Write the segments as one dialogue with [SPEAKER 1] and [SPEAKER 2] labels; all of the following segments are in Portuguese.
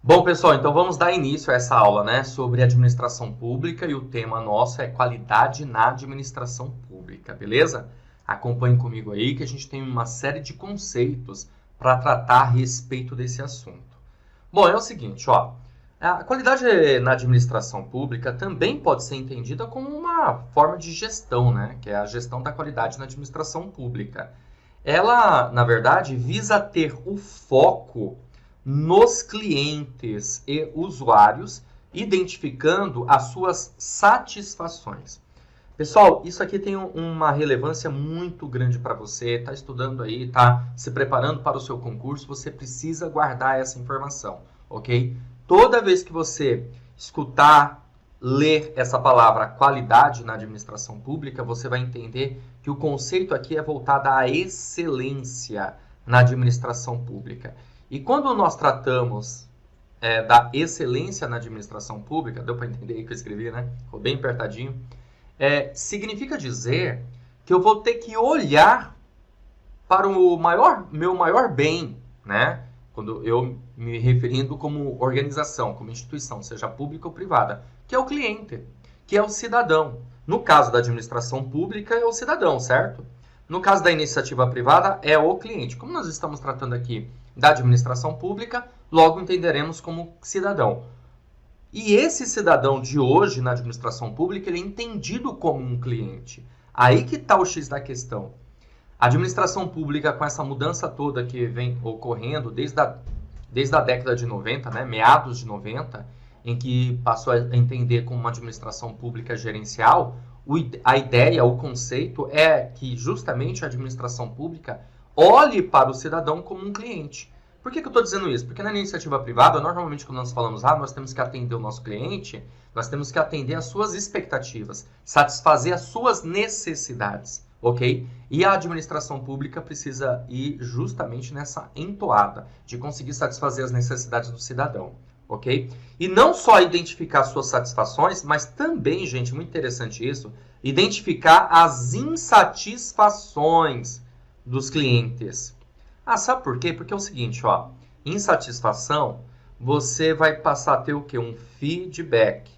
[SPEAKER 1] Bom, pessoal, então vamos dar início a essa aula, né, sobre administração pública e o tema nosso é qualidade na administração pública, beleza? Acompanhe comigo aí que a gente tem uma série de conceitos para tratar a respeito desse assunto. Bom, é o seguinte, ó, a qualidade na administração pública também pode ser entendida como uma forma de gestão, né, que é a gestão da qualidade na administração pública. Ela, na verdade, visa ter o foco nos clientes e usuários, identificando as suas satisfações. Pessoal, isso aqui tem uma relevância muito grande para você, está estudando aí, está se preparando para o seu concurso, você precisa guardar essa informação, ok? Toda vez que você escutar, ler essa palavra qualidade na administração pública, você vai entender que o conceito aqui é voltado à excelência na administração pública. E quando nós tratamos da excelência na administração pública, deu para entender aí que eu escrevi, né? Ficou bem apertadinho. Significa dizer que eu vou ter que olhar para o meu maior bem, né? Quando eu me referindo como organização, como instituição, seja pública ou privada, que é o cliente, que é o cidadão. No caso da administração pública, é o cidadão, certo? No caso da iniciativa privada, é o cliente. Como nós estamos tratando aqui da administração pública, logo entenderemos como cidadão. E esse cidadão de hoje na administração pública, ele é entendido como um cliente. Aí que está o X da questão. A administração pública, com essa mudança toda que vem ocorrendo desde a década de 90, né, meados de 90, em que passou a entender como uma administração pública gerencial, a ideia, o conceito é que justamente a administração pública olhe para o cidadão como um cliente. Por que eu estou dizendo isso? Porque na iniciativa privada, normalmente quando nós falamos, nós temos que atender o nosso cliente, nós temos que atender as suas expectativas, satisfazer as suas necessidades, ok? E a administração pública precisa ir justamente nessa entoada, de conseguir satisfazer as necessidades do cidadão, ok? E não só identificar as suas satisfações, mas também, gente, muito interessante isso, identificar as insatisfações dos clientes. Sabe por quê? Porque é o seguinte, ó, insatisfação, você vai passar a ter o quê? Um feedback.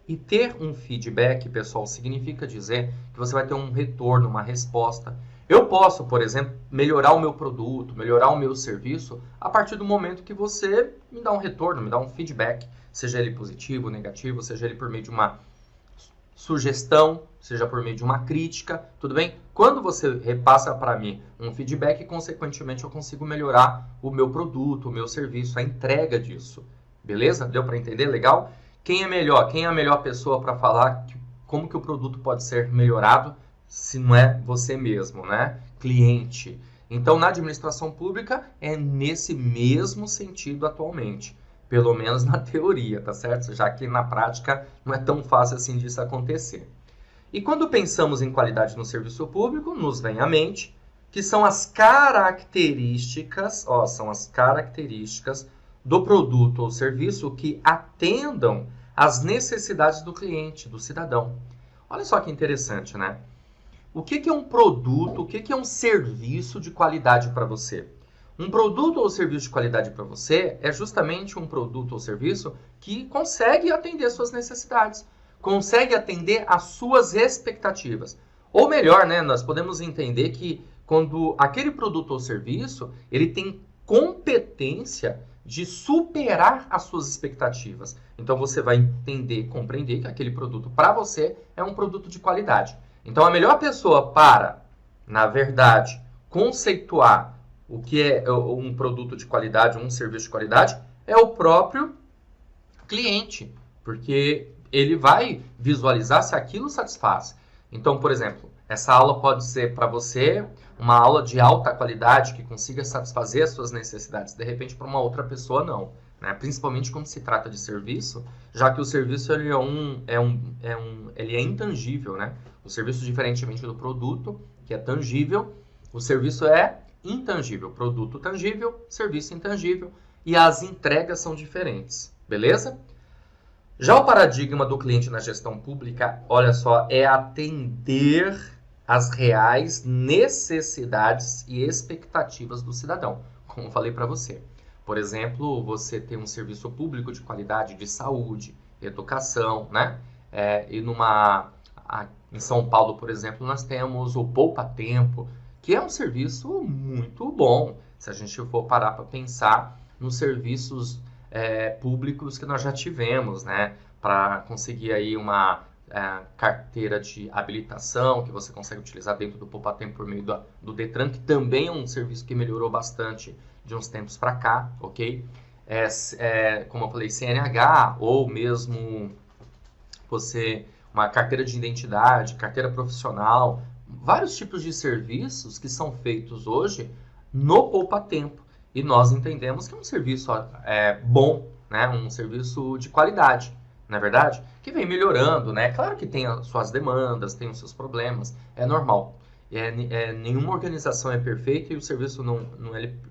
[SPEAKER 1] E ter um feedback, pessoal, significa dizer que você vai ter um retorno, uma resposta. Eu posso, por exemplo, melhorar o meu produto, melhorar o meu serviço, a partir do momento que você me dá um retorno, me dá um feedback, seja ele positivo, negativo, seja ele por meio de uma sugestão, seja por meio de uma crítica, tudo bem? Quando você repassa para mim um feedback, consequentemente eu consigo melhorar o meu produto, o meu serviço, a entrega disso. Beleza? Deu para entender? Legal? Quem é melhor? Quem é a melhor pessoa para falar como que o produto pode ser melhorado se não é você mesmo, né? Cliente. Então, na administração pública, é nesse mesmo sentido atualmente. Pelo menos na teoria, tá certo? Já que na prática não é tão fácil assim disso acontecer. E quando pensamos em qualidade no serviço público, nos vem à mente que são as características, são as características do produto ou serviço que atendam às necessidades do cliente, do cidadão. Olha só que interessante, né? O que é um produto, o que é um serviço de qualidade para você? Um produto ou serviço de qualidade para você é justamente um produto ou serviço que consegue atender suas necessidades, consegue atender às suas expectativas. Ou melhor, né, nós podemos entender que quando aquele produto ou serviço, ele tem competência de superar as suas expectativas. Então você vai entender, compreender que aquele produto para você é um produto de qualidade. Então a melhor pessoa para, na verdade, conceituar o que é um produto de qualidade, um serviço de qualidade, é o próprio cliente, porque ele vai visualizar se aquilo satisfaz. Então, por exemplo, essa aula pode ser para você uma aula de alta qualidade que consiga satisfazer as suas necessidades. De repente, para uma outra pessoa, não. Né? Principalmente quando se trata de serviço, já que o serviço ele ele é intangível. Né? O serviço, diferentemente do produto, que é tangível, o serviço é intangível. Produto tangível, serviço intangível. E as entregas são diferentes. Beleza? Já o paradigma do cliente na gestão pública, olha só, é atender às reais necessidades e expectativas do cidadão, como falei para você. Por exemplo, você tem um serviço público de qualidade de saúde, educação, né? Em São Paulo, por exemplo, nós temos o Poupa Tempo, que é um serviço muito bom, se a gente for parar para pensar nos serviços públicos que nós já tivemos, né? Para conseguir aí uma carteira de habilitação que você consegue utilizar dentro do Poupa Tempo por meio do Detran, que também é um serviço que melhorou bastante de uns tempos para cá, ok? Como eu falei, CNH ou mesmo uma carteira de identidade, carteira profissional, vários tipos de serviços que são feitos hoje no Poupa Tempo. E nós entendemos que é um serviço bom, né? Um serviço de qualidade, não é verdade? Que vem melhorando, né? Claro que tem as suas demandas, tem os seus problemas, é normal. Nenhuma organização é perfeita e o serviço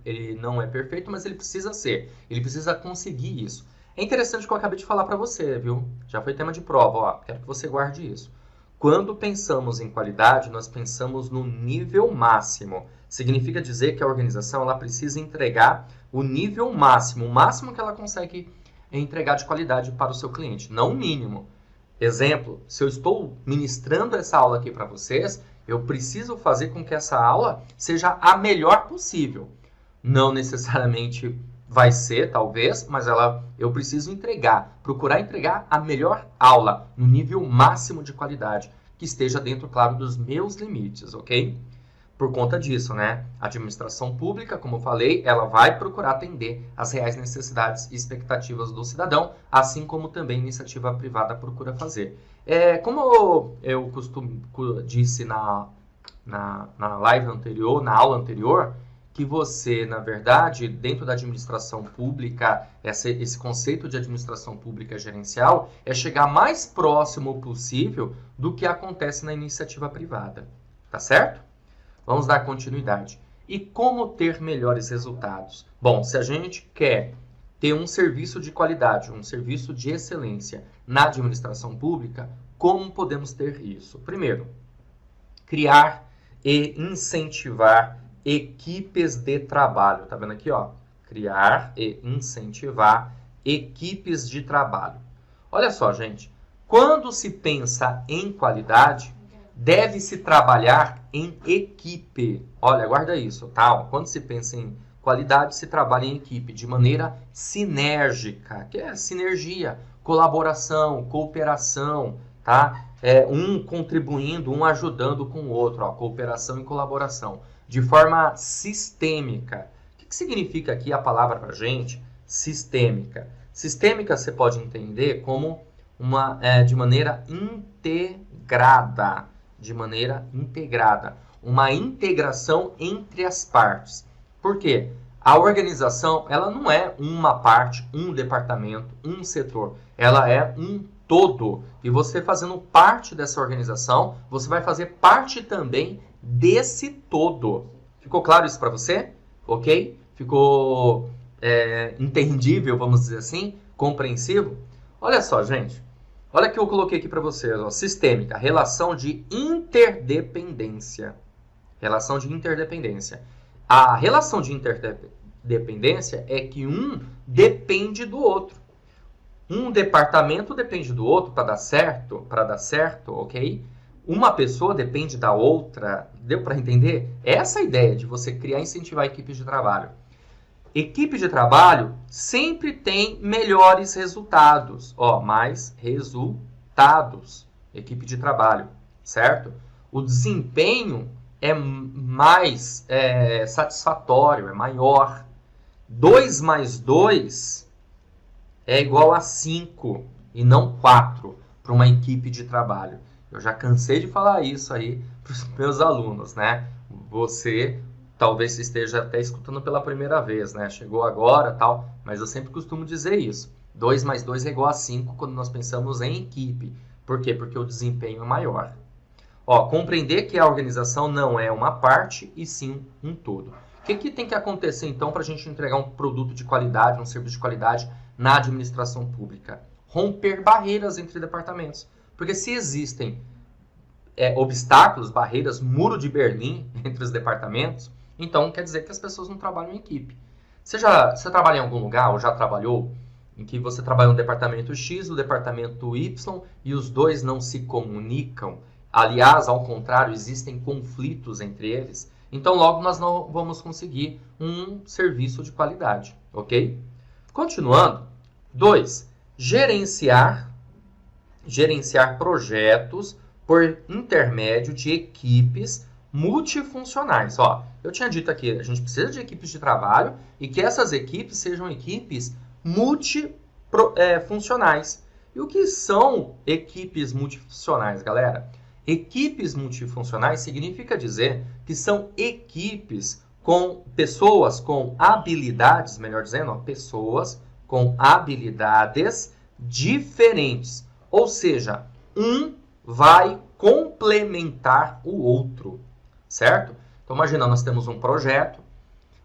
[SPEAKER 1] ele não é perfeito, mas ele precisa ser. Ele precisa conseguir isso. É interessante o que eu acabei de falar para você, viu? Já foi tema de prova, ó. Quero que você guarde isso. Quando pensamos em qualidade, nós pensamos no nível máximo. Significa dizer que a organização ela precisa entregar o nível máximo, o máximo que ela consegue entregar de qualidade para o seu cliente, não o mínimo. Exemplo, se eu estou ministrando essa aula aqui para vocês, eu preciso fazer com que essa aula seja a melhor possível. Não necessariamente vai ser, talvez, mas eu preciso procurar entregar a melhor aula, no nível máximo de qualidade, que esteja dentro, claro, dos meus limites, ok? Por conta disso, né? A administração pública, como eu falei, ela vai procurar atender às reais necessidades e expectativas do cidadão, assim como também a iniciativa privada procura fazer. Como eu disse na live anterior, na aula anterior, que você, na verdade, dentro da administração pública, esse conceito de administração pública gerencial é chegar mais próximo possível do que acontece na iniciativa privada, tá certo? Vamos dar continuidade. E como ter melhores resultados? Bom, se a gente quer ter um serviço de qualidade, um serviço de excelência na administração pública, como podemos ter isso? Primeiro, criar e incentivar equipes de trabalho. Tá vendo aqui, ó? Criar e incentivar equipes de trabalho. Olha só, gente. Quando se pensa em qualidade, deve-se trabalhar em equipe. Olha, guarda isso, tá? Quando se pensa em qualidade, se trabalha em equipe de maneira sinérgica, que é sinergia, colaboração, cooperação, tá? Um contribuindo, um ajudando com o outro, ó, cooperação e colaboração, de forma sistêmica. O que significa aqui a palavra para a gente? Sistêmica. Sistêmica você pode entender como de maneira integrada, uma integração entre as partes. Por quê? A organização ela não é uma parte, um departamento, um setor, ela é um todo. E você fazendo parte dessa organização, você vai fazer parte também desse todo. Ficou claro isso para você? Ok? Ficou entendível, vamos dizer assim? Compreensivo? Olha só, gente. Olha o que eu coloquei aqui para vocês. Ó. Sistêmica, relação de interdependência. Relação de interdependência. A relação de interdependência é que um depende do outro. Um departamento depende do outro para dar certo, ok? Uma pessoa depende da outra. Deu para entender? Essa é a ideia de você criar e incentivar equipes de trabalho. Equipe de trabalho sempre tem melhores resultados. Mais resultados. Equipe de trabalho, certo? O desempenho é mais satisfatório, é maior. 2 mais 2 é igual a 5 e não 4 para uma equipe de trabalho. Eu já cansei de falar isso aí para os meus alunos, né? Você talvez esteja até escutando pela primeira vez, né? Chegou agora, tal, mas eu sempre costumo dizer isso. 2 mais 2 é igual a 5 quando nós pensamos em equipe. Por quê? Porque o desempenho é maior. Compreender que a organização não é uma parte e sim um todo. O que tem que acontecer, então, para a gente entregar um produto de qualidade, um serviço de qualidade na administração pública? Romper barreiras entre departamentos. Porque se existem obstáculos, barreiras, muro de Berlim entre os departamentos, então quer dizer que as pessoas não trabalham em equipe. Você trabalha em algum lugar ou já trabalhou em que você trabalha no departamento X, no departamento Y e os dois não se comunicam? Aliás, ao contrário, existem conflitos entre eles. Então, logo nós não vamos conseguir um serviço de qualidade, ok? Continuando. 2. Gerenciar projetos por intermédio de equipes multifuncionais. Ó, eu tinha dito aqui, a gente precisa de equipes de trabalho e que essas equipes sejam equipes multifuncionais. E o que são equipes multifuncionais, galera? Equipes multifuncionais significa dizer que são equipes com pessoas com habilidades, melhor dizendo, ó, pessoas com habilidades diferentes. Ou seja, um vai complementar o outro, certo? Então, imagina, nós temos um projeto,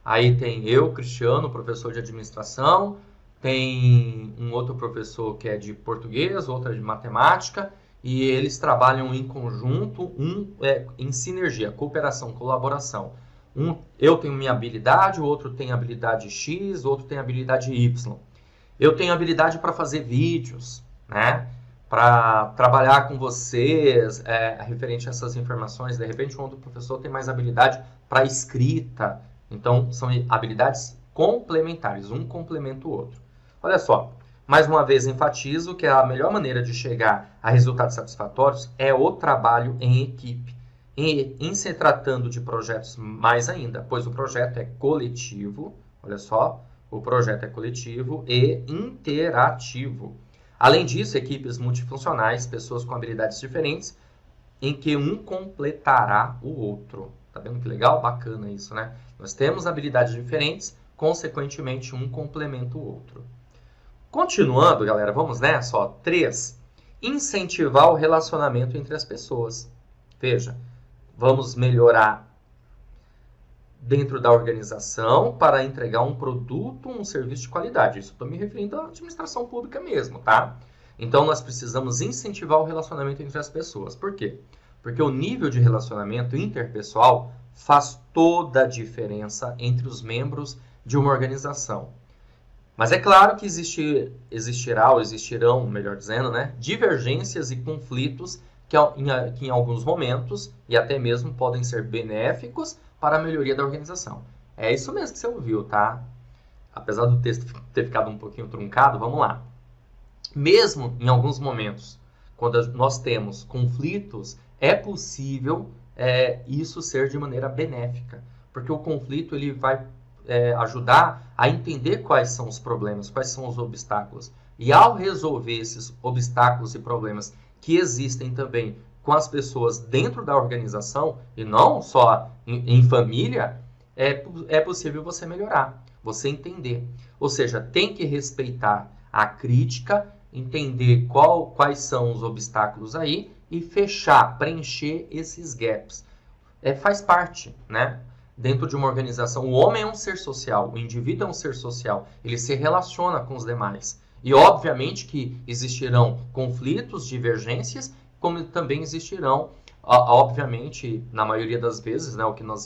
[SPEAKER 1] aí tem eu, Cristiano, professor de administração, tem um outro professor que é de português, outro é de matemática, e eles trabalham em conjunto, em sinergia, cooperação, colaboração. Eu tenho minha habilidade, o outro tem habilidade X, o outro tem habilidade Y. Eu tenho habilidade para fazer vídeos, né? Para trabalhar com vocês, referente a essas informações. De repente, um outro professor tem mais habilidade para escrita. Então, são habilidades complementares, um complementa o outro. Olha só, mais uma vez enfatizo que a melhor maneira de chegar a resultados satisfatórios é o trabalho em equipe. Em se tratando de projetos, mais ainda, pois o projeto é coletivo, olha só, o projeto é coletivo e interativo. Além disso, equipes multifuncionais, pessoas com habilidades diferentes, em que um completará o outro. Tá vendo que legal? Bacana isso, né? Nós temos habilidades diferentes, consequentemente, um complementa o outro. Continuando, galera, vamos nessa, ó. 3. Incentivar o relacionamento entre as pessoas. Veja, vamos melhorar dentro da organização para entregar um produto, um serviço de qualidade. Isso estou me referindo à administração pública mesmo, tá? Então, nós precisamos incentivar o relacionamento entre as pessoas. Por quê? Porque o nível de relacionamento interpessoal faz toda a diferença entre os membros de uma organização. Mas é claro que existirão, melhor dizendo, né, divergências e conflitos que em alguns momentos e até mesmo podem ser benéficos para a melhoria da organização. É isso mesmo que você ouviu, tá? Apesar do texto ter ficado um pouquinho truncado, vamos lá. Mesmo em alguns momentos, quando nós temos conflitos, é possível isso ser de maneira benéfica, porque o conflito ele vai ajudar a entender quais são os problemas, quais são os obstáculos. E ao resolver esses obstáculos e problemas que existem também com as pessoas dentro da organização, e não só em família, é possível você melhorar, você entender. Ou seja, tem que respeitar a crítica, entender quais são os obstáculos aí e fechar, preencher esses gaps. Faz parte, né? Dentro de uma organização, o homem é um ser social, o indivíduo é um ser social, ele se relaciona com os demais. E obviamente que existirão conflitos, divergências, como também existirão, obviamente, na maioria das vezes, né, o que nós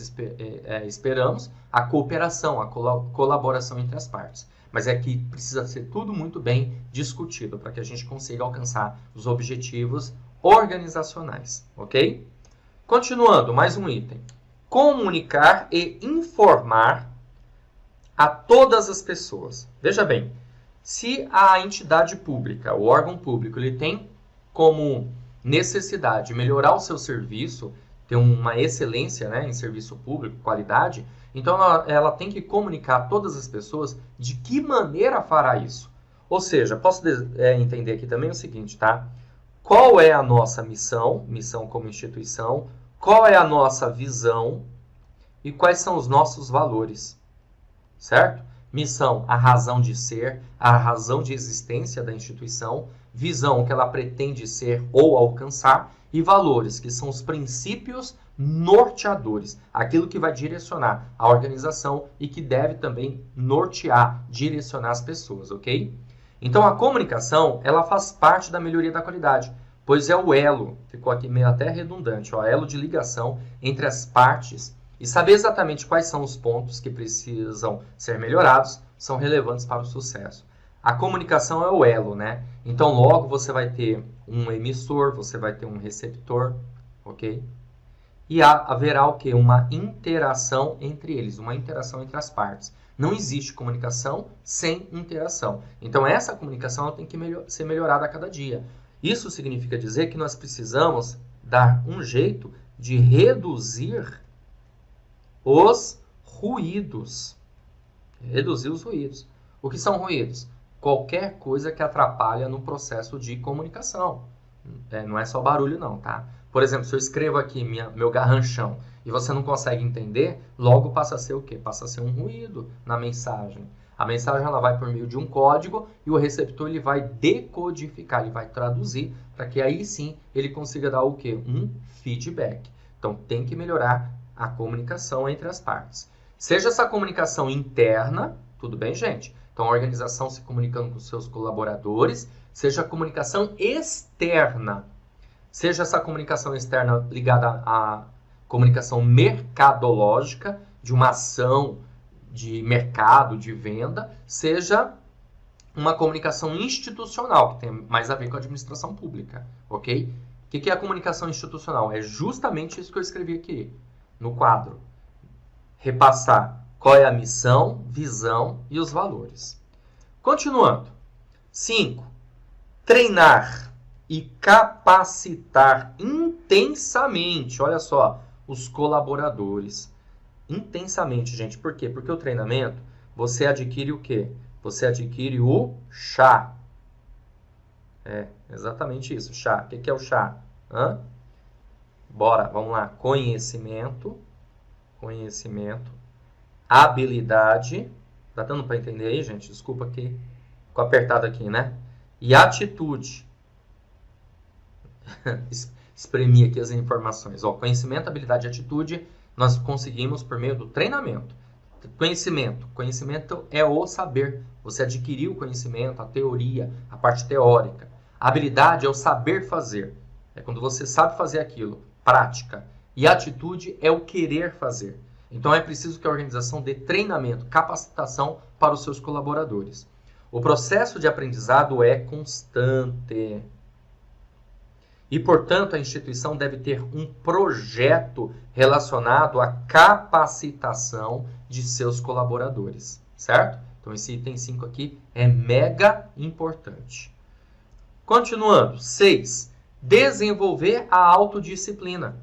[SPEAKER 1] esperamos, a cooperação, a colaboração entre as partes. Mas é que precisa ser tudo muito bem discutido para que a gente consiga alcançar os objetivos organizacionais, ok? Continuando, mais um item. Comunicar e informar a todas as pessoas. Veja bem, se a entidade pública, o órgão público, ele tem como necessidade de melhorar o seu serviço, ter uma excelência, né, em serviço público, qualidade, então ela tem que comunicar a todas as pessoas de que maneira fará isso. Ou seja, posso entender aqui também o seguinte, tá? Qual é a nossa missão como instituição, qual é a nossa visão e quais são os nossos valores, certo? Missão, a razão de ser, a razão de existência da instituição, visão, o que ela pretende ser ou alcançar, e valores, que são os princípios norteadores, aquilo que vai direcionar a organização e que deve também nortear, direcionar as pessoas, ok? Então, a comunicação, ela faz parte da melhoria da qualidade, pois é o elo, ficou aqui meio até redundante, ó, elo de ligação entre as partes E saber exatamente quais são os pontos que precisam ser melhorados são relevantes para o sucesso. A comunicação é o elo, né? Então, logo você vai ter um emissor, você vai ter um receptor, ok? E haverá o quê? Uma interação entre eles, uma interação entre as partes. Não existe comunicação sem interação. Então, essa comunicação ela tem que ser melhorada a cada dia. Isso significa dizer que nós precisamos dar um jeito de reduzir os ruídos. Reduzir os ruídos. O que são ruídos? Qualquer coisa que atrapalha no processo de comunicação. Não é só barulho não, tá? Por exemplo, se eu escrevo aqui meu garranchão e você não consegue entender, logo passa a ser o quê? Passa a ser um ruído na mensagem. A mensagem ela vai por meio de um código e o receptor ele vai decodificar, ele vai traduzir para que aí sim ele consiga dar o quê? Um feedback. Então tem que melhorar a comunicação entre as partes. Seja essa comunicação interna, tudo bem, gente? Então, a organização se comunicando com seus colaboradores, seja a comunicação externa, seja essa comunicação externa ligada à comunicação mercadológica, de uma ação de mercado, de venda, seja uma comunicação institucional, que tem mais a ver com a administração pública, ok? O que é a comunicação institucional? É justamente isso que eu escrevi aqui no quadro. Repassar qual é a missão, visão e os valores. Continuando. 5. Treinar e capacitar intensamente, olha só, os colaboradores. Intensamente, gente. Por quê? Porque o treinamento, você adquire o quê? Você adquire o chá. É, exatamente isso, chá. O que é o chá? Bora, vamos lá. Conhecimento, habilidade, tá dando para entender aí, gente? Desculpa que ficou apertado aqui, né? E atitude. Espremi aqui as informações. Ó, conhecimento, habilidade e atitude nós conseguimos por meio do treinamento. Conhecimento é o saber. Você adquiriu o conhecimento, a teoria, a parte teórica. A habilidade é o saber fazer. É quando você sabe fazer aquilo. Prática. E atitude é o querer fazer. Então é preciso que a organização dê treinamento, capacitação para os seus colaboradores. O processo de aprendizado é constante. E, portanto, a instituição deve ter um projeto relacionado à capacitação de seus colaboradores, certo? Então, esse item 5 aqui é mega importante. Continuando. 6. Desenvolver a autodisciplina.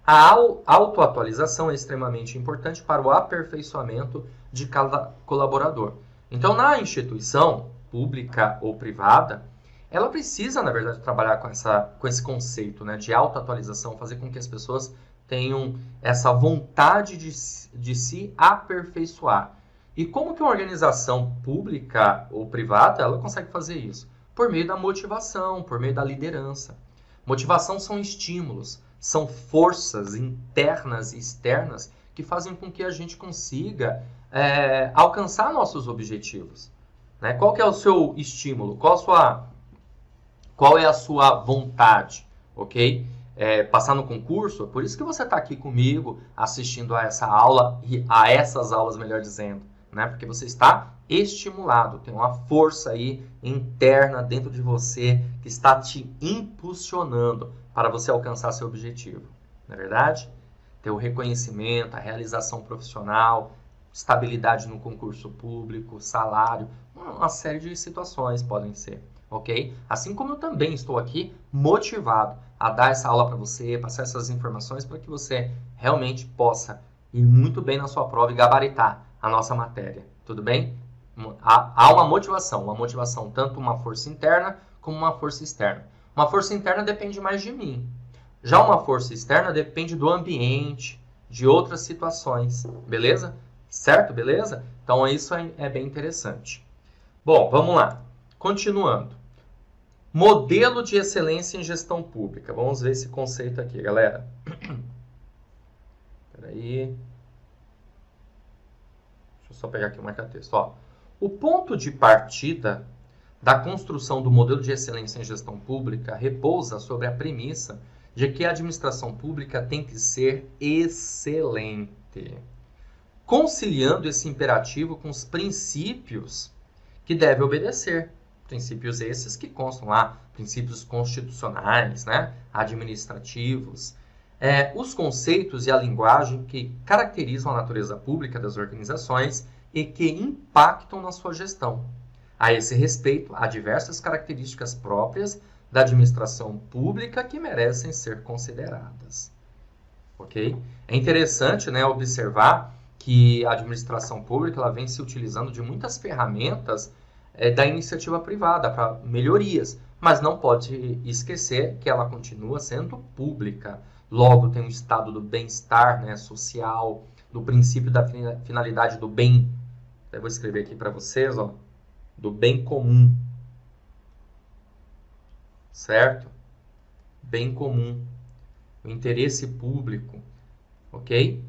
[SPEAKER 1] A autoatualização é extremamente importante para o aperfeiçoamento de cada colaborador. Então, na instituição pública ou privada, ela precisa, na verdade, trabalhar com esse conceito, né, de autoatualização, fazer com que as pessoas tenham essa vontade de se aperfeiçoar. E como que uma organização pública ou privada ela consegue fazer isso? Por meio da motivação, por meio da liderança. Motivação são estímulos, são forças internas e externas que fazem com que a gente consiga alcançar nossos objetivos. Né? Qual que é o seu estímulo? Qual é a sua vontade? Ok? Passar no concurso? É por isso que você está aqui comigo assistindo a essa aula, e a essas aulas, melhor dizendo. Né? Porque você está estimulado, tem uma força aí interna dentro de você que está te impulsionando para você alcançar seu objetivo. Não é verdade? Ter o reconhecimento, a realização profissional, estabilidade no concurso público, salário, uma série de situações podem ser, ok? Assim como eu também estou aqui motivado a dar essa aula para você, passar essas informações para que você realmente possa ir muito bem na sua prova e gabaritar a nossa matéria, tudo bem? Há uma motivação, tanto uma força interna como uma força externa. Uma força interna depende mais de mim. Já uma força externa depende do ambiente, de outras situações, beleza? Certo? Beleza? Então isso é bem interessante. Bom, vamos lá. Continuando. Modelo de excelência em gestão pública. Vamos ver esse conceito aqui, galera. Espera aí. Deixa eu só pegar aqui o marca-texto. Ó, o ponto de partida da construção do modelo de excelência em gestão pública repousa sobre a premissa de que a administração pública tem que ser excelente. parte, conciliando esse imperativo com os princípios que deve obedecer. Princípios esses que constam lá, princípios constitucionais, né, administrativos, os conceitos e a linguagem que caracterizam a natureza pública das organizações e que impactam na sua gestão. A esse respeito, há diversas características próprias da administração pública que merecem ser consideradas. Ok? É interessante, né, observar que a administração pública ela vem se utilizando de muitas ferramentas da iniciativa privada para melhorias, mas não pode esquecer que ela continua sendo pública. Logo, tem um estado do bem-estar, né, social, do princípio da finalidade do bem. Eu vou escrever aqui para vocês, ó, do bem comum. Certo? Bem comum. O interesse público. Ok?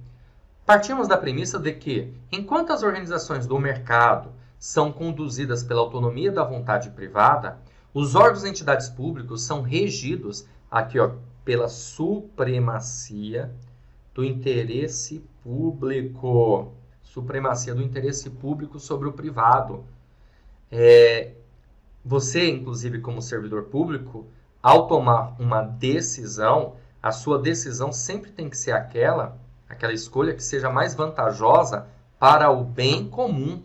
[SPEAKER 1] Partimos da premissa de que, enquanto as organizações do mercado são conduzidas pela autonomia da vontade privada, os órgãos e entidades públicos são regidos aqui, ó, pela supremacia do interesse público. Supremacia do interesse público sobre o privado. Você, inclusive, como servidor público, ao tomar uma decisão, a sua decisão sempre tem que ser aquela escolha que seja mais vantajosa para o bem comum,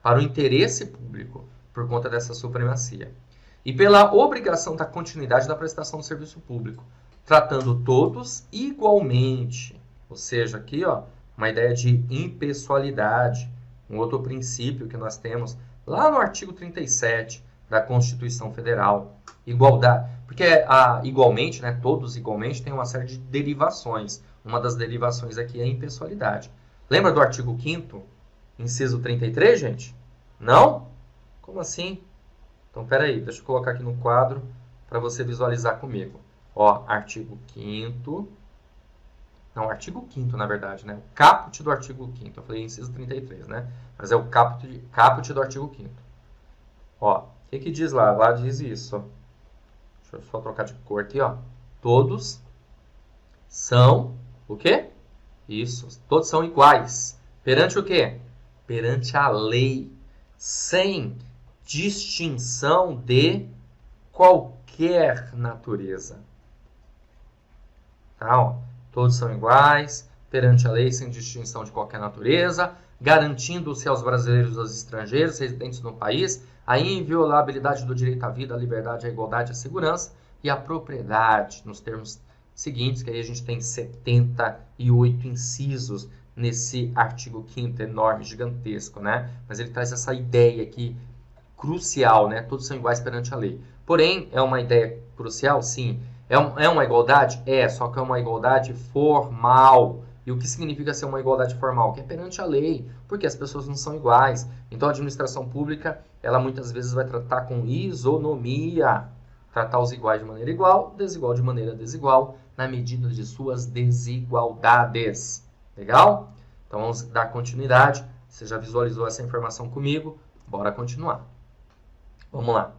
[SPEAKER 1] para o interesse público, por conta dessa supremacia. E pela obrigação da continuidade da prestação do serviço público, tratando todos igualmente. Ou seja, aqui, ó, uma ideia de impessoalidade, um outro princípio que nós temos lá no artigo 37 da Constituição Federal. Igualdade, porque igualmente, né, todos igualmente, tem uma série de derivações. Uma das derivações aqui é a impessoalidade. Lembra do artigo 5º, inciso 33, gente? Não? Como assim? Então, peraí, deixa eu colocar aqui no quadro para você visualizar comigo. Ó, artigo 5º. Não, artigo 5º, na verdade, né? O caput do artigo 5º. Eu falei inciso 33, né? Mas é o caput do artigo 5º. Ó, o que diz lá? Lá diz isso. Deixa eu só trocar de cor aqui, ó. Todos são o quê? Isso. Todos são iguais. Perante o quê? Perante a lei. Sem distinção de qualquer natureza. Tá, ó. Todos são iguais, perante a lei, sem distinção de qualquer natureza, garantindo-se aos brasileiros e aos estrangeiros residentes no país a inviolabilidade do direito à vida, à liberdade, à igualdade, à segurança e à propriedade, nos termos seguintes, que aí a gente tem 78 incisos nesse artigo 5º enorme, gigantesco, né? Mas ele traz essa ideia aqui crucial, né? Todos são iguais perante a lei. Porém, é uma ideia crucial? Sim. É uma igualdade? Só que é uma igualdade formal. E o que significa ser uma igualdade formal? Que é perante a lei, porque as pessoas não são iguais. Então, a administração pública, ela muitas vezes vai tratar com isonomia. Tratar os iguais de maneira igual, desigual de maneira desigual, na medida de suas desigualdades. Legal? Então, vamos dar continuidade. Você já visualizou essa informação comigo? Bora continuar. Vamos lá.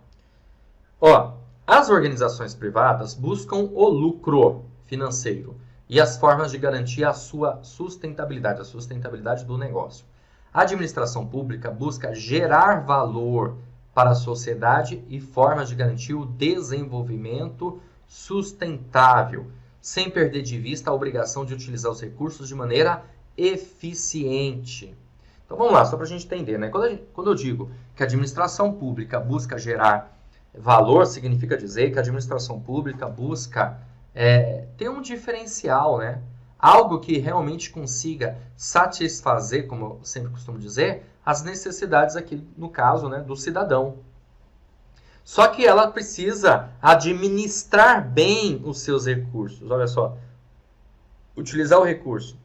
[SPEAKER 1] Ó, as organizações privadas buscam o lucro financeiro e as formas de garantir a sua sustentabilidade, a sustentabilidade do negócio. A administração pública busca gerar valor para a sociedade e formas de garantir o desenvolvimento sustentável, sem perder de vista a obrigação de utilizar os recursos de maneira eficiente. Então vamos lá, só para a gente entender, né? Quando eu digo que a administração pública busca gerar valor, significa dizer que a administração pública busca ter um diferencial, né? Algo que realmente consiga satisfazer, como eu sempre costumo dizer, as necessidades aqui, no caso, né, do cidadão. Só que ela precisa administrar bem os seus recursos. Olha só, utilizar o recurso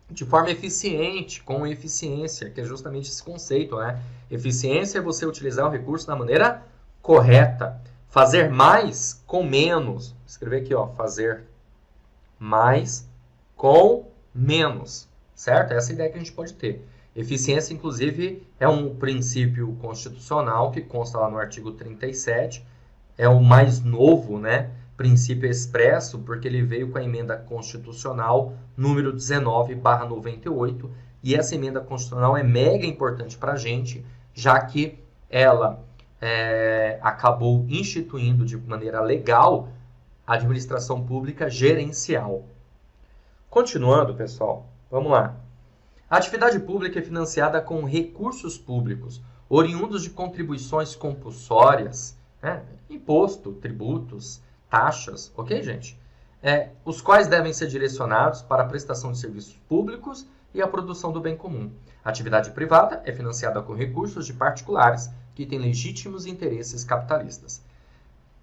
[SPEAKER 1] de forma eficiente, com eficiência, que é justamente esse conceito, né? Eficiência é você utilizar o recurso da maneira correta. Fazer mais com menos. Vou escrever aqui, ó, fazer mais com menos, certo? Essa é a ideia que a gente pode ter. Eficiência, inclusive, é um princípio constitucional que consta lá no artigo 37, é o mais novo, né, princípio expresso porque ele veio com a emenda constitucional número 19/98, e essa emenda constitucional é mega importante para a gente, já que ela acabou instituindo de maneira legal a administração pública gerencial. Continuando, pessoal, vamos lá. A atividade pública é financiada com recursos públicos, oriundos de contribuições compulsórias, né? Imposto, tributos, taxas, ok, gente? Os quais devem ser direcionados para a prestação de serviços públicos e a produção do bem comum. A atividade privada é financiada com recursos de particulares que têm legítimos interesses capitalistas.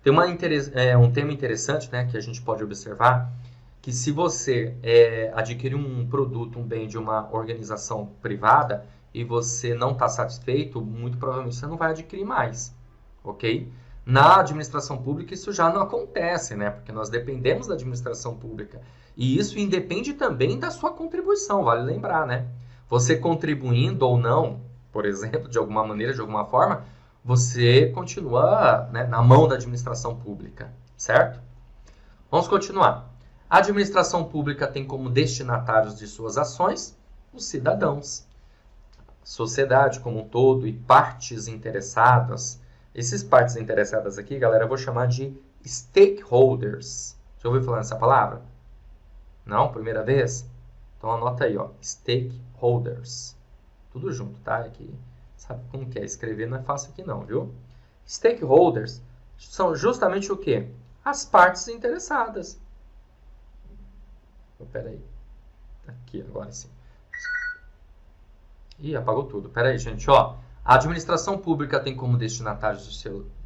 [SPEAKER 1] Tem um tema interessante, né, que a gente pode observar, que se você adquirir um produto, um bem de uma organização privada e você não está satisfeito, muito provavelmente você não vai adquirir mais, ok? Na administração pública isso já não acontece, né? Porque nós dependemos da administração pública. E isso independe também da sua contribuição, vale lembrar, né? Você contribuindo ou não, por exemplo, de alguma maneira, de alguma forma, você continua, né, na mão da administração pública, certo? Vamos continuar. A administração pública tem como destinatários de suas ações os cidadãos, sociedade como um todo e partes interessadas. Esses partes interessadas aqui, galera, eu vou chamar de stakeholders. Já ouviu falar nessa palavra? Não? Primeira vez? Então anota aí, ó, stakeholders. Tudo junto, tá? Aqui, sabe como que é? Escrever não é fácil aqui não, viu? Stakeholders são justamente o quê? As partes interessadas. Espera aí. Aqui, agora sim. Ih, apagou tudo. Espera aí, gente, ó. A administração pública tem como destinatários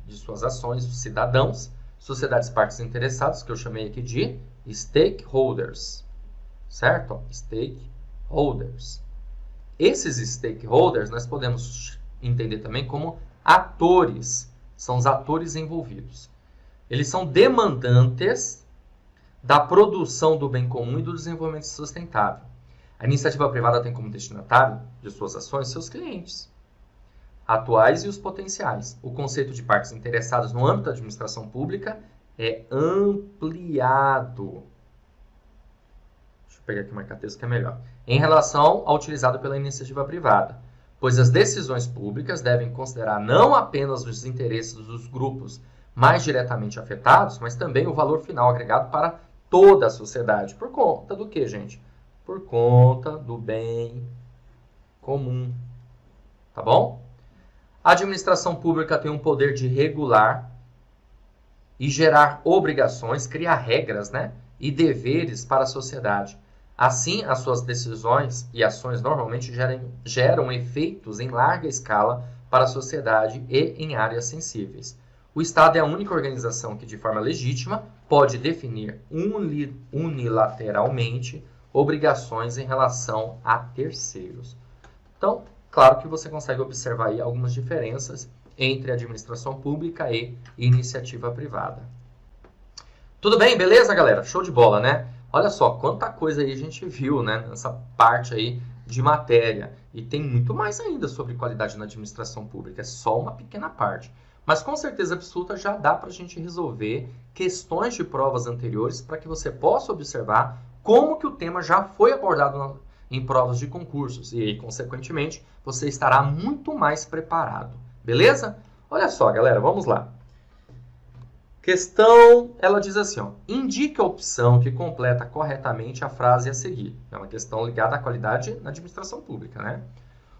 [SPEAKER 1] de suas ações os cidadãos, sociedades partes interessadas, que eu chamei aqui de stakeholders, certo? Stakeholders. Esses stakeholders nós podemos entender também como atores, são os atores envolvidos. Eles são demandantes da produção do bem comum e do desenvolvimento sustentável. A iniciativa privada tem como destinatário de suas ações seus clientes atuais e os potenciais. O conceito de partes interessadas no âmbito da administração pública é ampliado. Deixa eu pegar aqui o marca-texto que é melhor. Em relação ao utilizado pela iniciativa privada, pois as decisões públicas devem considerar não apenas os interesses dos grupos mais diretamente afetados, mas também o valor final agregado para toda a sociedade. Por conta do quê, gente? Por conta do bem comum. Tá bom? A administração pública tem um poder de regular e gerar obrigações, criar regras, né, e deveres para a sociedade. Assim, as suas decisões e ações normalmente geram efeitos em larga escala para a sociedade e em áreas sensíveis. O Estado é a única organização que, de forma legítima, pode definir unilateralmente obrigações em relação a terceiros. Então, claro que você consegue observar aí algumas diferenças entre administração pública e iniciativa privada. Tudo bem? Beleza, galera? Show de bola, né? Olha só, quanta coisa aí a gente viu, né, nessa parte aí de matéria. E tem muito mais ainda sobre qualidade na administração pública. É só uma pequena parte. Mas com certeza absoluta já dá para a gente resolver questões de provas anteriores para que você possa observar como que o tema já foi abordado em provas de concursos. E aí, consequentemente, você estará muito mais preparado. Beleza? Olha só, galera, vamos lá. Questão, ela diz assim, ó, indique a opção que completa corretamente a frase a seguir. É uma questão ligada à qualidade na administração pública, né?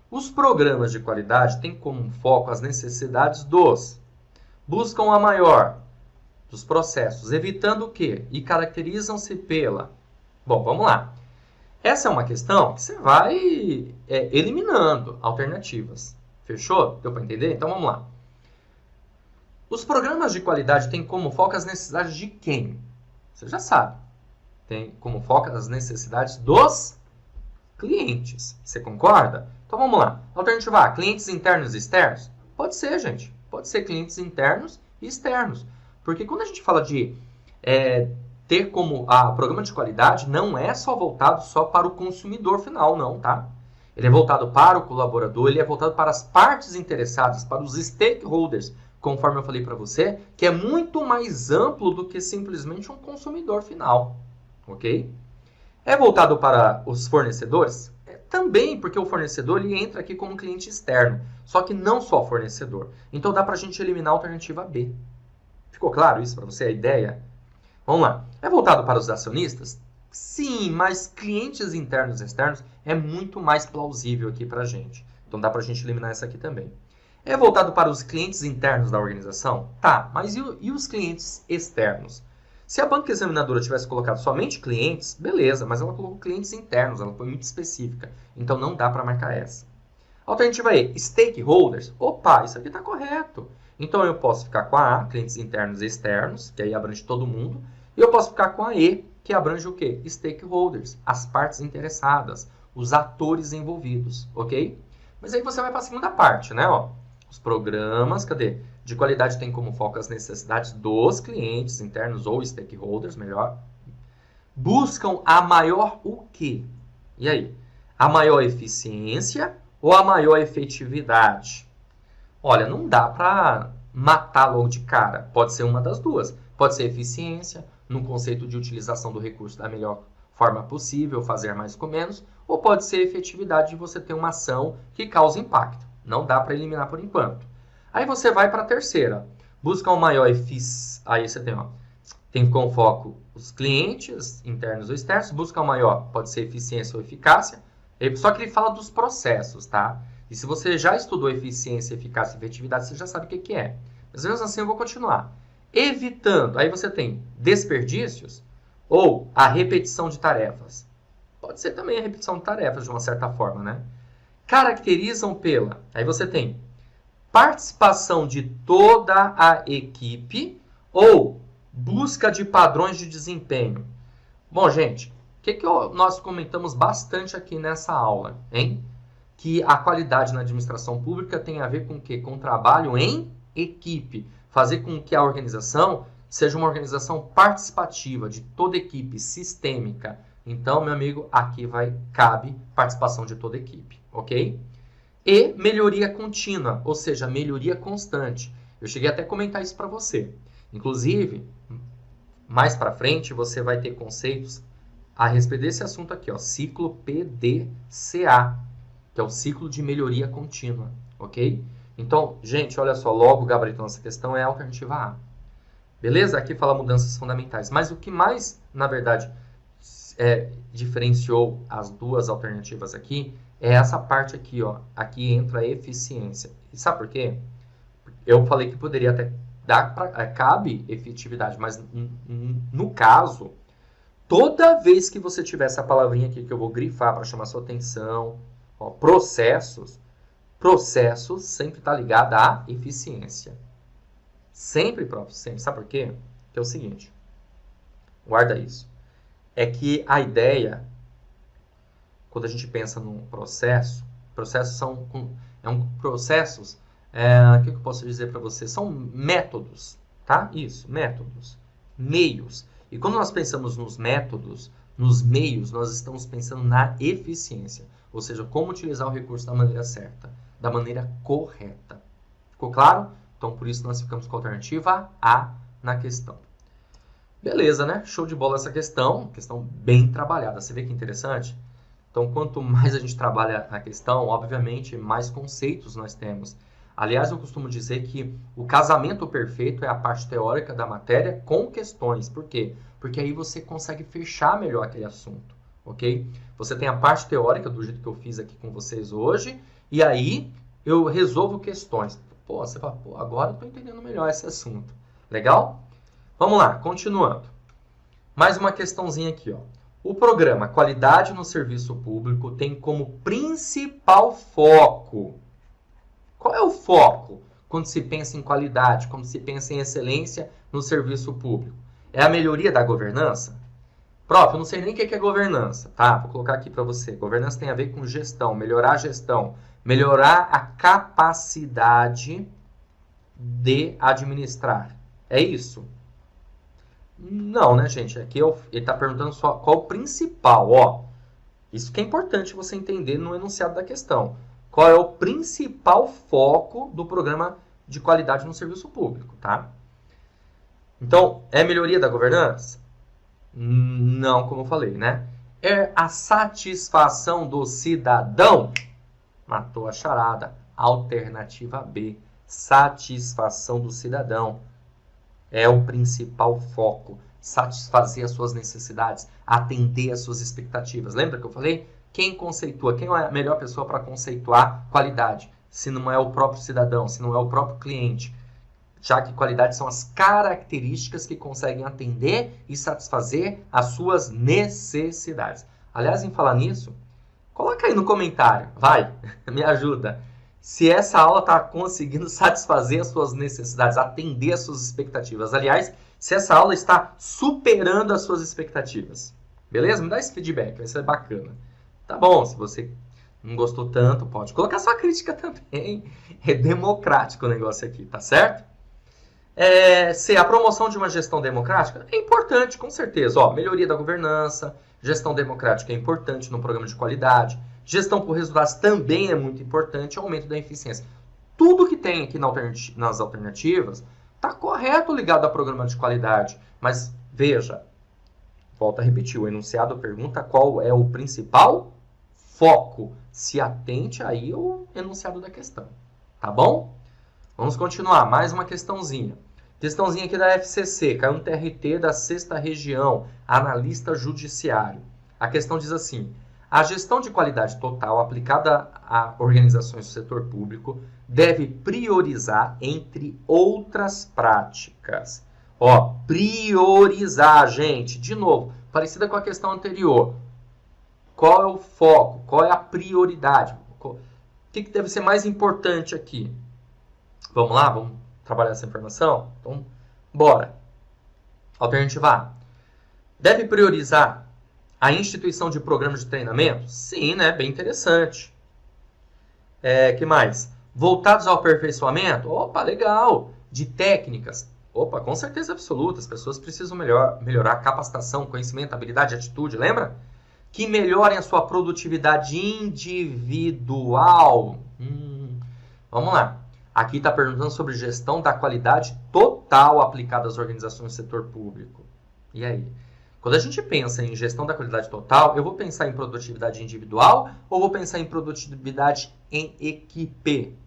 [SPEAKER 1] Os programas de qualidade têm como foco as necessidades buscam a maior dos processos, evitando o quê? E caracterizam-se pela... Bom, vamos lá. Essa é uma questão que você vai eliminando alternativas. Fechou? Deu para entender? Então vamos lá. Os programas de qualidade têm como foco as necessidades de quem? Você já sabe. Tem como foco as necessidades dos clientes. Você concorda? Então vamos lá. Alternativa A, clientes internos e externos? Pode ser, gente. Pode ser clientes internos e externos. Porque quando a gente fala de ter como programa de qualidade, não é só voltado só para o consumidor final, não, tá? Ele é voltado para o colaborador, ele é voltado para as partes interessadas, para os stakeholders, conforme eu falei para você, que é muito mais amplo do que simplesmente um consumidor final, ok? É voltado para os fornecedores? Também, porque o fornecedor ele entra aqui como cliente externo, só que não só fornecedor. Então dá para a gente eliminar a alternativa B. Ficou claro isso para você, a ideia? Vamos lá. É voltado para os acionistas? Sim, mas clientes internos e externos é muito mais plausível aqui para a gente. Então dá para a gente eliminar essa aqui também. É voltado para os clientes internos da organização? Tá, mas e os clientes externos? Se a banca examinadora tivesse colocado somente clientes, beleza, mas ela colocou clientes internos, ela foi muito específica. Então não dá para marcar essa. Alternativa E, stakeholders. Opa, isso aqui está correto. Então eu posso ficar com a A, clientes internos e externos, que aí abrange todo mundo. E eu posso ficar com a E, que abrange o quê? Stakeholders, as partes interessadas, os atores envolvidos, ok? Mas aí você vai para a segunda parte, né? Ó, os programas, cadê? De qualidade tem como foco as necessidades dos clientes internos ou stakeholders, melhor. Buscam a maior o quê? E aí? A maior eficiência ou a maior efetividade? Olha, não dá para matar logo de cara. Pode ser uma das duas. Pode ser eficiência, no conceito de utilização do recurso da melhor forma possível, fazer mais com menos, ou pode ser efetividade de você ter uma ação que causa impacto. Não dá para eliminar por enquanto. Aí você vai para a terceira. Busca um maior eficiência. Aí você tem como foco os clientes internos ou externos. Busca um maior, pode ser eficiência ou eficácia. Só que ele fala dos processos, tá? E se você já estudou eficiência, eficácia e efetividade, você já sabe o que é. Mas mesmo assim eu vou continuar. Evitando, aí você tem desperdícios ou a repetição de tarefas. Pode ser também a repetição de tarefas de uma certa forma, né? Caracterizam pela, aí você tem participação de toda a equipe ou busca de padrões de desempenho. Bom, gente, o que nós comentamos bastante aqui nessa aula, hein? Que a qualidade na administração pública tem a ver com o quê? Com trabalho em equipe. Fazer com que a organização seja uma organização participativa, de toda equipe, sistêmica. Então, meu amigo, aqui cabe participação de toda equipe, ok? E melhoria contínua, ou seja, melhoria constante. Eu cheguei até a comentar isso para você. Inclusive, mais para frente, você vai ter conceitos a respeito desse assunto aqui, ó, ciclo PDCA, que é o ciclo de melhoria contínua, ok? Então, gente, olha só, logo o gabarito nessa questão é a alternativa A. Beleza? Aqui fala mudanças fundamentais. Mas o que mais, na verdade, diferenciou as duas alternativas aqui é essa parte aqui, ó. Aqui entra a eficiência. E sabe por quê? Eu falei que poderia até cabe efetividade, mas no caso, toda vez que você tiver essa palavrinha aqui que eu vou grifar para chamar sua atenção, ó, processos sempre está ligado à eficiência. Sempre, prof. Sempre. Sabe por quê? Que é o seguinte. Guarda isso. É que a ideia, quando a gente pensa num processo, processos são processos, o que eu posso dizer para você? São métodos, tá? Isso, métodos, meios. E quando nós pensamos nos métodos, nos meios, nós estamos pensando na eficiência. Ou seja, como utilizar o recurso da maneira certa, da maneira correta. Ficou claro? Então, por isso, nós ficamos com a alternativa A na questão. Beleza, né? Show de bola essa questão bem trabalhada. Você vê que interessante? Então, quanto mais a gente trabalha na questão, obviamente, mais conceitos nós temos. Aliás, eu costumo dizer que o casamento perfeito é a parte teórica da matéria com questões. Por quê? Porque aí você consegue fechar melhor aquele assunto, ok? Você tem a parte teórica, do jeito que eu fiz aqui com vocês hoje, e aí eu resolvo questões. Pô, você fala, pô, agora eu estou entendendo melhor esse assunto. Legal? Vamos lá, continuando. Mais uma questãozinha aqui, ó. O programa Qualidade no Serviço Público tem como principal foco. Qual é o foco quando se pensa em qualidade, quando se pensa em excelência no serviço público? É a melhoria da governança? Prof, eu não sei nem o que é governança, tá? Vou colocar aqui para você. Governança tem a ver com gestão, melhorar a gestão, melhorar a capacidade de administrar. É isso? Não, né, gente? Aqui ele está perguntando só qual o principal, ó. Isso que é importante você entender no enunciado da questão. Qual é o principal foco do programa de qualidade no serviço público, tá? Então, é melhoria da governança? Não, como eu falei, né? É a satisfação do cidadão? Matou a charada. Alternativa B. Satisfação do cidadão. É o principal foco. Satisfazer as suas necessidades. Atender as suas expectativas. Lembra que eu falei? Quem conceitua? Quem é a melhor pessoa para conceituar qualidade? Se não é o próprio cidadão, se não é o próprio cliente. Já que qualidade são as características que conseguem atender e satisfazer as suas necessidades. Aliás, em falar nisso, coloca aí no comentário, vai, me ajuda. Se essa aula está conseguindo satisfazer as suas necessidades, atender as suas expectativas. Aliás, se essa aula está superando as suas expectativas. Beleza? Me dá esse feedback, vai ser bacana. Tá bom, se você não gostou tanto, pode colocar sua crítica também. É democrático o negócio aqui, tá certo? Se a promoção de uma gestão democrática é importante, com certeza. Ó, melhoria da governança, gestão democrática é importante no programa de qualidade, gestão por resultados também é muito importante, aumento da eficiência. Tudo que tem aqui nas alternativas está correto ligado ao programa de qualidade. Mas veja, volto a repetir, o enunciado pergunta qual é o principal foco. Se atente aí ao enunciado da questão. Tá bom? Vamos continuar. Mais uma questãozinha. Questãozinha aqui da FCC, caiu no TRT da 6ª Região, analista judiciário. A questão diz assim: a gestão de qualidade total aplicada a organizações do setor público deve priorizar entre outras práticas. Ó, priorizar, gente. De novo, parecida com a questão anterior. Qual é o foco? Qual é a prioridade? O que deve ser mais importante aqui? Vamos lá? Vamos trabalhar essa informação? Então, bora. Alternativa A. Deve priorizar a instituição de programas de treinamento? Sim, né? Bem interessante. Que mais? Voltados ao aperfeiçoamento? Opa, legal. De técnicas? Opa, com certeza absoluta. As pessoas precisam melhorar a capacitação, conhecimento, habilidade, atitude, lembra? Que melhorem a sua produtividade individual. Vamos lá. Aqui está perguntando sobre gestão da qualidade total aplicada às organizações do setor público. E aí? Quando a gente pensa em gestão da qualidade total, eu vou pensar em produtividade individual ou vou pensar em produtividade em equipe?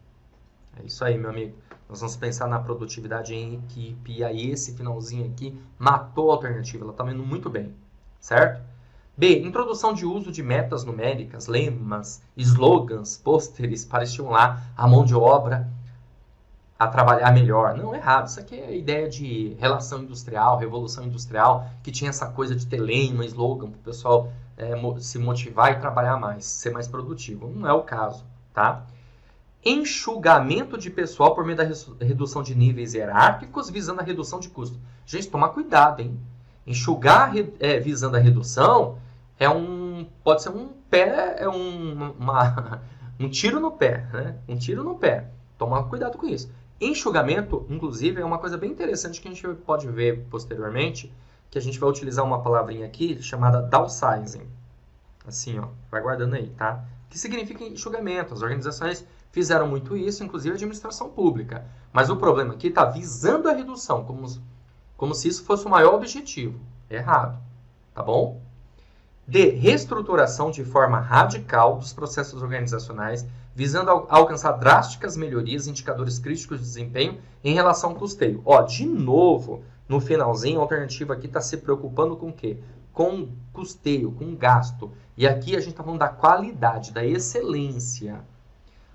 [SPEAKER 1] É isso aí, meu amigo. Nós vamos pensar na produtividade em equipe. E aí esse finalzinho aqui matou a alternativa. Ela está indo muito bem, certo? B. Introdução de uso de metas numéricas, lemas, slogans, pôsteres para estimular a mão de obra a trabalhar melhor. Não, errado. Isso aqui é a ideia de relação industrial, revolução industrial, que tinha essa coisa de ter lema, slogan, para o pessoal se motivar e trabalhar mais, ser mais produtivo. Não é o caso, tá? Enxugamento de pessoal por meio da redução de níveis hierárquicos visando a redução de custo. Gente, tomar cuidado, hein? Enxugar visando a redução pode ser um tiro no pé, né? Um tiro no pé. Tomar cuidado com isso. Enxugamento, inclusive, é uma coisa bem interessante que a gente pode ver posteriormente, que a gente vai utilizar uma palavrinha aqui chamada downsizing. Assim, ó, vai guardando aí, tá? Que significa enxugamento. As organizações fizeram muito isso, inclusive a administração pública. Mas o problema aqui está visando a redução, como se isso fosse o maior objetivo. Errado, tá bom? D. Reestruturação de forma radical dos processos organizacionais, visando alcançar drásticas melhorias em indicadores críticos de desempenho em relação ao custeio. Ó, de novo, no finalzinho, a alternativa aqui está se preocupando com o quê? Com custeio, com gasto. E aqui a gente está falando da qualidade, da excelência.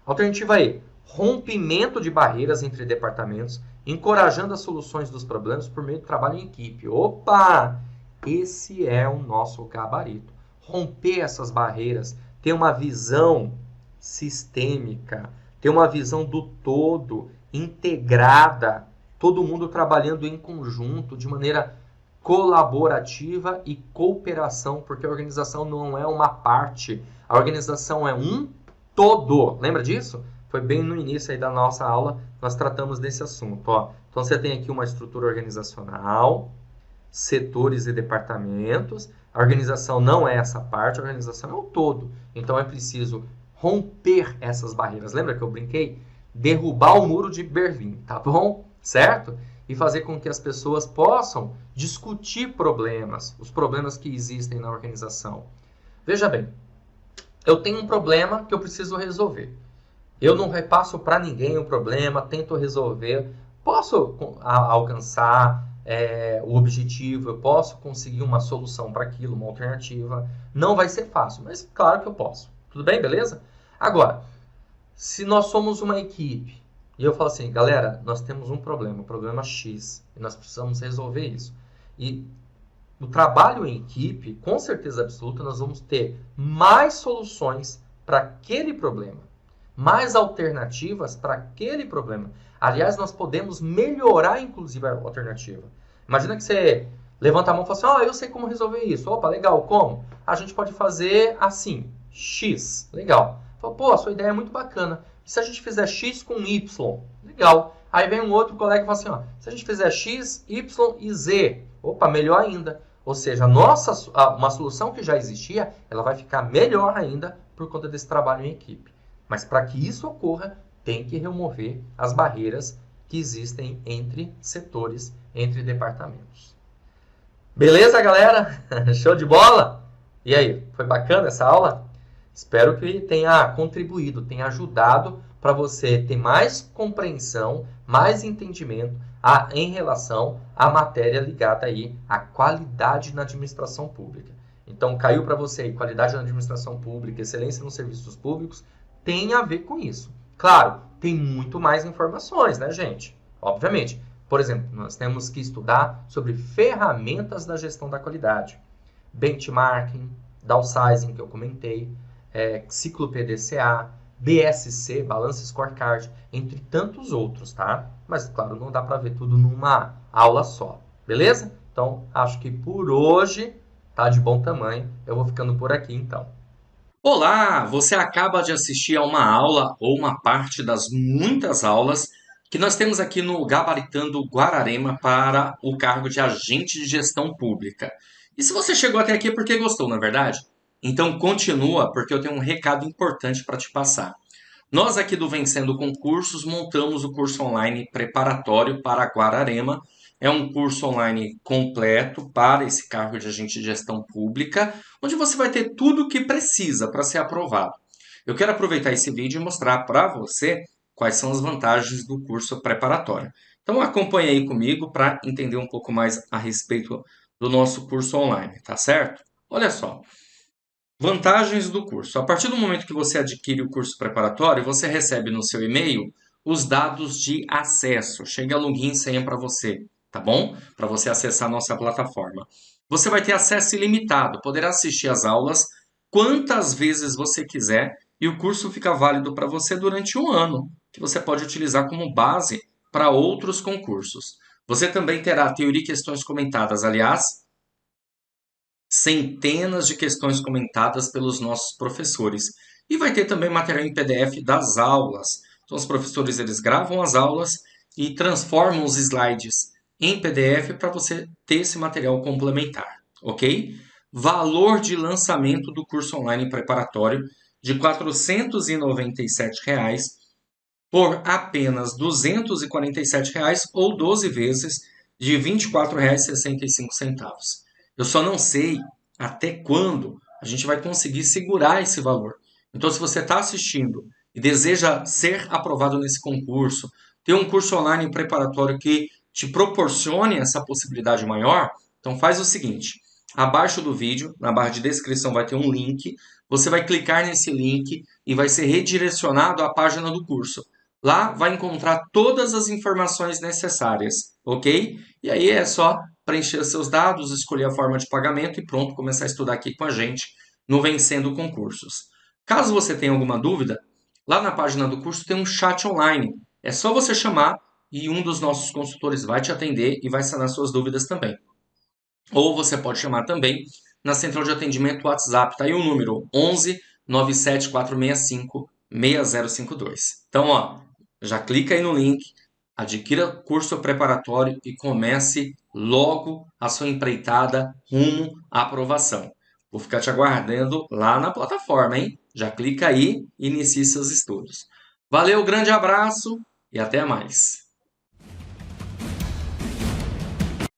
[SPEAKER 1] Alternativa E. Rompimento de barreiras entre departamentos, encorajando as soluções dos problemas por meio do trabalho em equipe. Opa! Esse é o nosso gabarito. Romper essas barreiras, ter uma visão sistêmica, ter uma visão do todo, integrada, todo mundo trabalhando em conjunto, de maneira colaborativa e cooperação, porque a organização não é uma parte, a organização é um todo. Lembra disso? Foi bem no início aí da nossa aula, nós tratamos desse assunto. Ó. Então você tem aqui uma estrutura organizacional, setores e departamentos. A organização não é essa parte, a organização é o todo. Então é preciso romper essas barreiras. Lembra que eu brinquei? derrubar o muro de Berlim, tá bom? Certo? E fazer com que as pessoas possam discutir problemas, os problemas que existem na organização. Veja bem, eu tenho um problema que eu preciso resolver. Eu não repasso para ninguém o problema, tento resolver, posso alcançar o objetivo, eu posso conseguir uma solução para aquilo, uma alternativa. Não vai ser fácil, mas claro que eu posso. Tudo bem, beleza? Agora, se nós somos uma equipe e eu falo assim, galera, nós temos um problema X, e nós precisamos resolver isso. E o trabalho em equipe, com certeza absoluta, nós vamos ter mais soluções para aquele problema, mais alternativas para aquele problema. Aliás, nós podemos melhorar, inclusive, a alternativa. Imagina que você levanta a mão e fala assim, eu sei como resolver isso. Opa, legal, como? A gente pode fazer assim, X, legal. Fala, pô, a sua ideia é muito bacana. E se a gente fizer X com Y? Legal. Aí vem um outro colega e fala assim, se a gente fizer X, Y e Z? Opa, melhor ainda. Ou seja, uma solução que já existia, ela vai ficar melhor ainda por conta desse trabalho em equipe. Mas para que isso ocorra, tem que remover as barreiras que existem entre setores, entre departamentos. Beleza, galera? Show de bola? E aí, foi bacana essa aula? Espero que tenha contribuído, tenha ajudado para você ter mais compreensão, mais entendimento em relação à matéria ligada aí à qualidade na administração pública. Então, caiu para você aí, qualidade na administração pública, excelência nos serviços públicos, tem a ver com isso. Claro, tem muito mais informações, né, gente? Obviamente. Por exemplo, nós temos que estudar sobre ferramentas da gestão da qualidade. Benchmarking, downsizing, que eu comentei, ciclo PDCA, BSC, Balance Scorecard, entre tantos outros, tá? Mas, claro, não dá para ver tudo numa aula só, beleza? Então, acho que por hoje tá de bom tamanho. Eu vou ficando por aqui, então.
[SPEAKER 2] Olá, você acaba de assistir a uma aula ou uma parte das muitas aulas que nós temos aqui no Gabaritando Guararema para o cargo de agente de gestão pública. E se você chegou até aqui é porque gostou, não é verdade? Então continua, porque eu tenho um recado importante para te passar. Nós aqui do Vencendo Concursos montamos o curso online preparatório para Guararema. É um curso online completo para esse cargo de agente de gestão pública, onde você vai ter tudo o que precisa para ser aprovado. Eu quero aproveitar esse vídeo e mostrar para você quais são as vantagens do curso preparatório. Então acompanhe aí comigo para entender um pouco mais a respeito do nosso curso online, tá certo? Olha só. Vantagens do curso. A partir do momento que você adquire o curso preparatório, você recebe no seu e-mail os dados de acesso. Chega login e senha para você, tá bom? Para você acessar a nossa plataforma. Você vai ter acesso ilimitado, poderá assistir às aulas quantas vezes você quiser e o curso fica válido para você durante um ano, que você pode utilizar como base para outros concursos. Você também terá teoria e questões comentadas, aliás, centenas de questões comentadas pelos nossos professores. E vai ter também material em PDF das aulas. Então, os professores eles gravam as aulas e transformam os slides em PDF para você ter esse material complementar, ok? Valor de lançamento do curso online preparatório de R$ 497 por apenas R$ 247 ou 12 vezes de R$ 24,65. Eu só não sei até quando a gente vai conseguir segurar esse valor. Então, se você está assistindo e deseja ser aprovado nesse concurso, ter um curso online preparatório que te proporcione essa possibilidade maior, então faz o seguinte: abaixo do vídeo, na barra de descrição, vai ter um link. Você vai clicar nesse link e vai ser redirecionado à página do curso. Lá vai encontrar todas as informações necessárias, ok? E aí é só preencher seus dados, escolher a forma de pagamento e pronto, começar a estudar aqui com a gente no Vencendo Concursos. Caso você tenha alguma dúvida, lá na página do curso tem um chat online. É só você chamar e um dos nossos consultores vai te atender e vai sanar suas dúvidas também. Ou você pode chamar também na central de atendimento WhatsApp. Está aí o número 11 97465 6052. Então, ó, já clica aí no link, adquira curso preparatório e comece logo a sua empreitada rumo à aprovação. Vou ficar te aguardando lá na plataforma, hein? Já clica aí e inicie seus estudos. Valeu, grande abraço e até mais.